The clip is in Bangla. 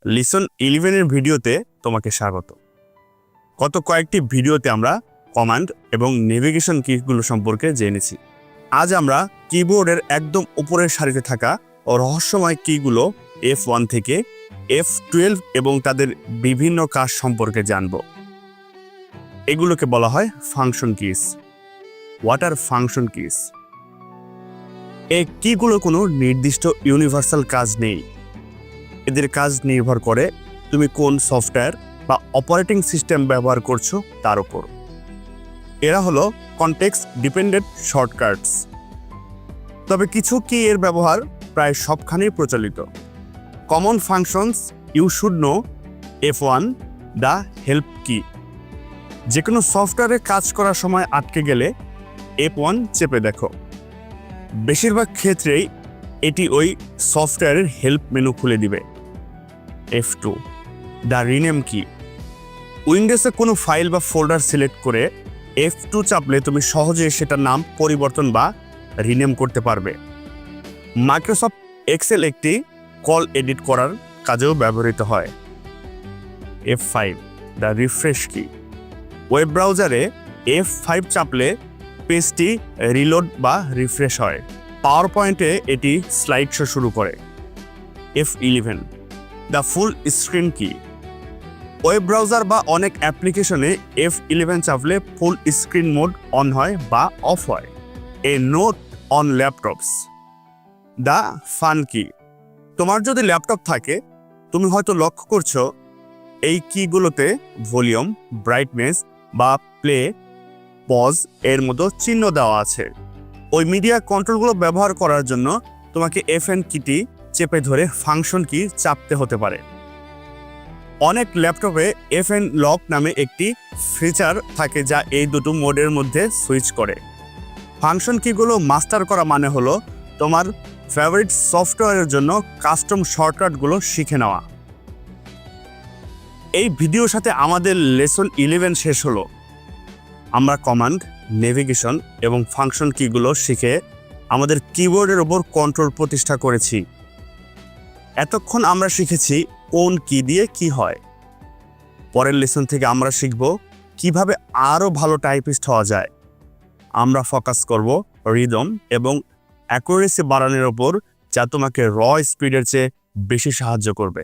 লিসন 11 এর ভিডিওতে তোমাকে স্বাগত। গত কয়েকটি ভিডিওতে আমরা কমান্ড এবং নেভিগেশন কিগুলো সম্পর্কে জেনেছি। আজ আমরা কিবোর্ডের একদম উপরের সারিতে থাকা রহস্যময় কিগুলো F1 থেকে F12 এবং তাদের বিভিন্ন কাজ সম্পর্কে জানব। এগুলোকে বলা হয় function kiss. What are function kiss? এই কিগুলো কোনো নির্দিষ্ট ইউনিভার্সাল কাজ নেই। এদের কাজ নির্ভর করে তুমি কোন সফটওয়্যার বা অপারেটিং সিস্টেম ব্যবহার করছো তার উপর। এরা হলো কনটেক্সট ডিপেন্ডেন্ট শর্টকাটস। তবে কিছু কি এর ব্যবহার প্রায় সবখানেই প্রচলিত। Common functions you should know. F1 the help কি। যে কোনো সফটওয়্যারে কাজ করার সময় আটকে গেলে F1 চেপে দেখো। বেশিরভাগ ক্ষেত্রেই এটি ওই সফটওয়্যারের হেল্প মেনু খুলে দিবে। F2 দ্য রিনেম কি। উইন্ডোজে কোনো ফাইল বা ফোল্ডার সিলেক্ট করে F2 চাপলে তুমি সহজে সেটার নাম পরিবর্তন বা রিনেম করতে পারবে। মাইক্রোসফট এক্সেল একটি কল এডিট করার কাজেও ব্যবহৃত হয়। F5 দ্য রিফ্রেশ কি। ওয়েব ব্রাউজারে F5 চাপলে পেজটি রিলোড বা রিফ্রেশ হয়। পাওয়ার পয়েন্টে এটি স্লাইড শো শুরু করে। F11 the full screen key. Web browser বা অনেক অ্যাপ্লিকেশনে F11 চাপলে ফুল স্ক্রিন মোড অন হয় বা অফ হয়। A note on laptops the fn key. তোমার যদি ল্যাপটপ থাকে তুমি হয়তো লক্ষ্য করছো এই কিগুলোতে ভলিউম, ব্রাইটনেস বা প্লে, পজ এর মতো চিহ্ন দেওয়া আছে। ওই মিডিয়া কন্ট্রোলগুলো ব্যবহার করার জন্য তোমাকে FN কিটি চেপে ধরে ফাংশন কি চাপতে হতে পারে। অনেক ল্যাপটপে FN লক নামে একটি ফিচার থাকে যা এই দুটো মোডের মধ্যে সুইচ করে। ফাংশন কিগুলো মাস্টার করা মানে হলো তোমার ফেভারিট সফটওয়্যারের জন্য কাস্টম শর্টকাটগুলো শিখে নেওয়া। এই ভিডিওর সাথে আমাদের লেসন 11 শেষ হলো। আমরা কমান্ড, নেভিগেশন এবং ফাংশন কিগুলো শিখে আমাদের কিবোর্ডের ওপর কন্ট্রোল প্রতিষ্ঠা করেছি। এতক্ষণ আমরা শিখেছি কোন কি দিয়ে কি হয়। পরের লেসন থেকে আমরা শিখব কিভাবে আরও ভালো টাইপিস্ট হওয়া যায়। আমরা ফোকাস করব রিদম এবং অ্যাকুরেসি বাড়ানোর ওপর, যা তোমাকে র স্পিডের চেয়ে বেশি সাহায্য করবে।